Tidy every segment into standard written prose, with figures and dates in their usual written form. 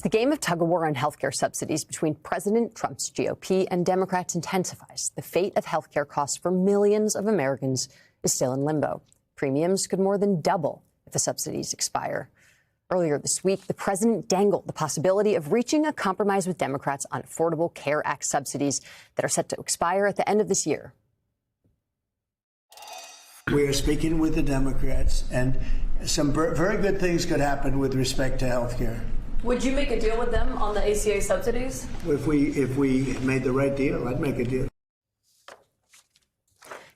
The game of tug-of-war on healthcare subsidies between President Trump's GOP and Democrats intensifies. The fate of healthcare costs for millions of Americans is still in limbo. Premiums could more than double if the subsidies expire. Earlier this week, the president dangled the possibility of reaching a compromise with Democrats on Affordable Care Act subsidies that are set to expire at the end of this year. We are speaking with the Democrats, and some very good things could happen with respect to health care. Would you make a deal with them on the ACA subsidies? If we made the right deal, I'd make a deal.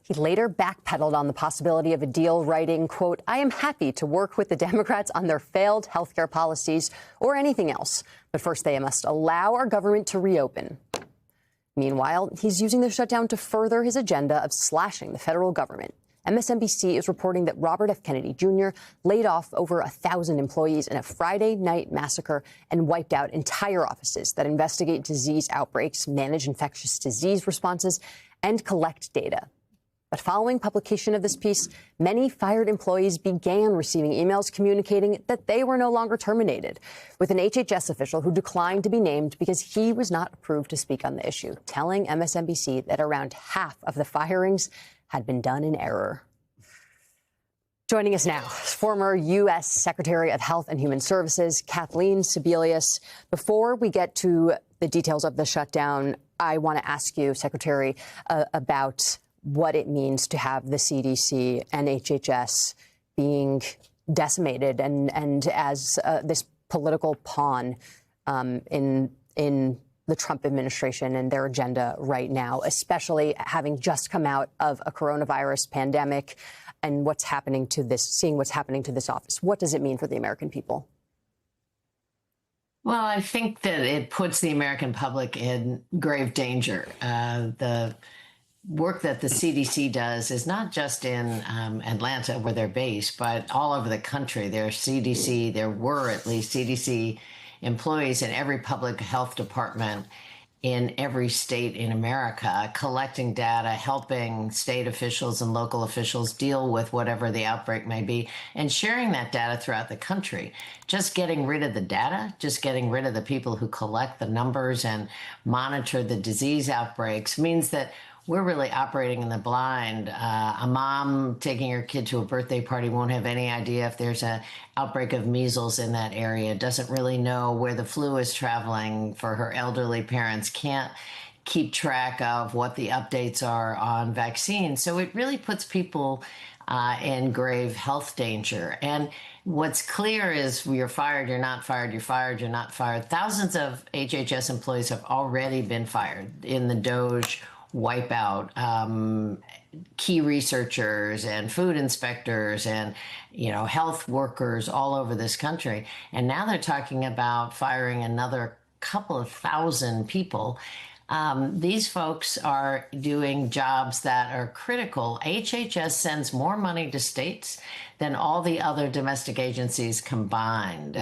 He later backpedaled on the possibility of a deal, writing, quote, "I am happy to work with the Democrats on their failed health care policies or anything else. But first, they must allow our government to reopen." Meanwhile, he's using the shutdown to further his agenda of slashing the federal government. MSNBC is reporting that Robert F. Kennedy Jr. laid off over 1,000 employees in a Friday night massacre and wiped out entire offices that investigate disease outbreaks, manage infectious disease responses, and collect data. But following publication of this piece, many fired employees began receiving emails communicating that they were no longer terminated, with an HHS official who declined to be named because he was not approved to speak on the issue, telling MSNBC that around half of the firings had been done in error. Joining us now, former U.S. Secretary of Health and Human Services, Kathleen Sebelius. Before we get to the details of the shutdown, I want to ask you, Secretary, about what it means to have the CDC and HHS being decimated and as this political pawn in the Trump administration and their agenda right now, especially having just come out of a coronavirus pandemic and what's happening to this, seeing what's happening to this office. What does it mean for the American people? Well, I think that it puts the American public in grave danger. The work that the CDC does is not just in Atlanta, where they're based, but all over the country. There were at least CDC employees in every public health department in every state in America, collecting data, helping state officials and local officials deal with whatever the outbreak may be, and sharing that data throughout the country. Just getting rid of the data, just getting rid of the people who collect the numbers and monitor the disease outbreaks means that we're really operating in the blind. A mom taking her kid to a birthday party won't have any idea if there's an outbreak of measles in that area, doesn't really know where the flu is traveling for her elderly parents, can't keep track of what the updates are on vaccines. So it really puts people in grave health danger. And what's clear is you're fired, you're not fired, you're fired, you're not fired. Thousands of HHS employees have already been fired in the DOGE wipeout. Key researchers and food inspectors and, health workers all over this country. And now they're talking about firing another couple of thousand people. These folks are doing jobs that are critical. HHS sends more money to states than all the other domestic agencies combined.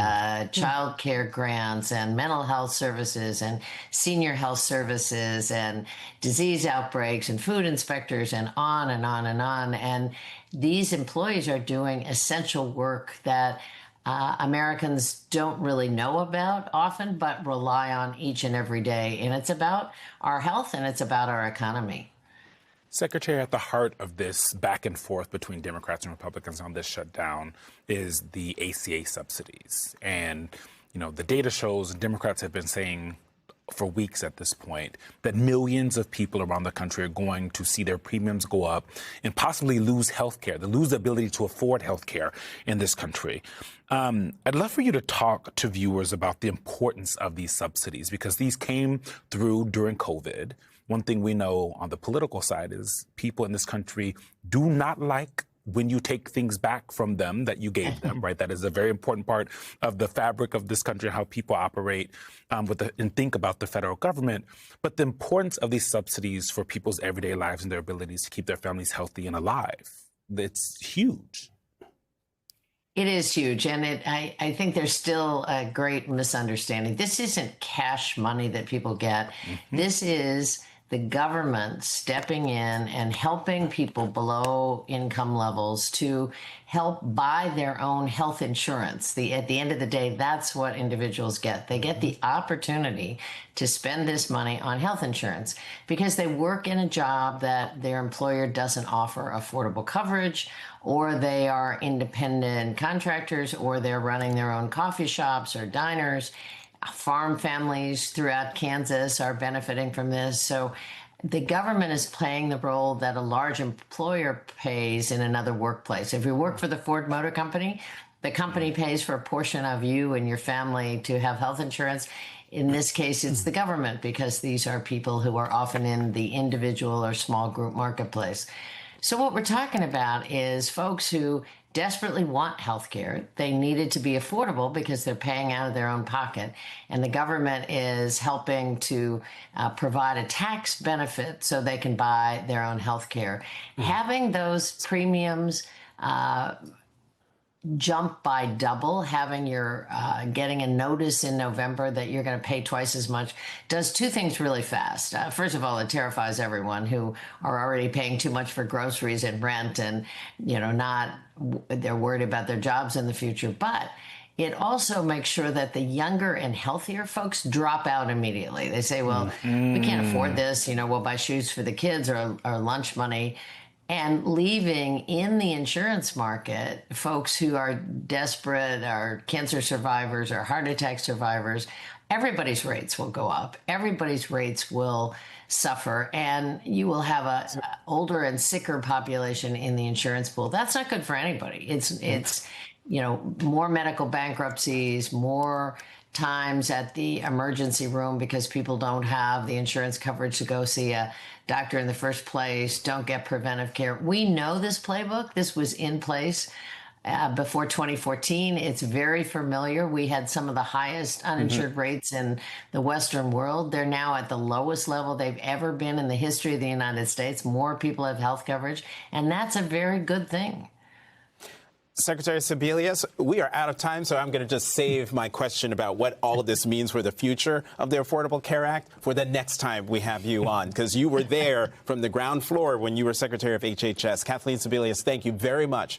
Child care grants and mental health services and senior health services and disease outbreaks and food inspectors and on and on and on. And these employees are doing essential work that Americans don't really know about often, but rely on each and every day. And it's about our health and it's about our economy. Secretary, at the heart of this back and forth between Democrats and Republicans on this shutdown is the ACA subsidies. And, the data shows Democrats have been saying for weeks at this point that millions of people around the country are going to see their premiums go up and possibly lose health care, lose the ability to afford health care in this country. I'd love for you to talk to viewers about the importance of these subsidies, because these came through during COVID. One thing we know on the political side is people in this country do not like when you take things back from them that you gave them, right? That is a very important part of the fabric of this country, how people operate and think about the federal government. But the importance of these subsidies for people's everyday lives and their abilities to keep their families healthy and alive, it's huge. It is huge. And I think there's still a great misunderstanding. This isn't cash money that people get. This is the government stepping in and helping people below income levels to help buy their own health insurance. At the end of the day, that's what individuals get. They get the opportunity to spend this money on health insurance because they work in a job that their employer doesn't offer affordable coverage, or they are independent contractors, or they're running their own coffee shops or diners. Farm families throughout Kansas are benefiting from this. So the government is playing the role that a large employer pays in another workplace. If you work for the Ford Motor Company, the company pays for a portion of you and your family to have health insurance. In this case, it's the government, because these are people who are often in the individual or small group marketplace. So what we're talking about is folks who desperately want health care. They need it to be affordable because they're paying out of their own pocket. And the government is helping to provide a tax benefit so they can buy their own health care. Having those premiums jump by double, having your getting a notice in November that you're going to pay twice as much, does two things really fast. First of all, it terrifies everyone who are already paying too much for groceries and rent, and they're worried about their jobs in the future. But it also makes sure that the younger and healthier folks drop out immediately. They say, well, we can't afford this. We'll buy shoes for the kids or lunch money. And leaving in the insurance market folks who are desperate, are cancer survivors, or heart attack survivors, everybody's rates will go up. Everybody's rates will suffer, and you will have a older and sicker population in the insurance pool. That's not good for anybody. It's more medical bankruptcies, more times at the emergency room because people don't have the insurance coverage to go see a doctor in the first place, don't get preventive care. We know this playbook. This was in place before 2014. It's very familiar. We had some of the highest uninsured rates in the Western world. They're now at the lowest level they've ever been in the history of the United States. More people have health coverage, and that's a very good thing. Secretary Sebelius, we are out of time, so I'm going to just save my question about what all of this means for the future of the Affordable Care Act for the next time we have you on, because you were there from the ground floor when you were Secretary of HHS. Kathleen Sebelius, thank you very much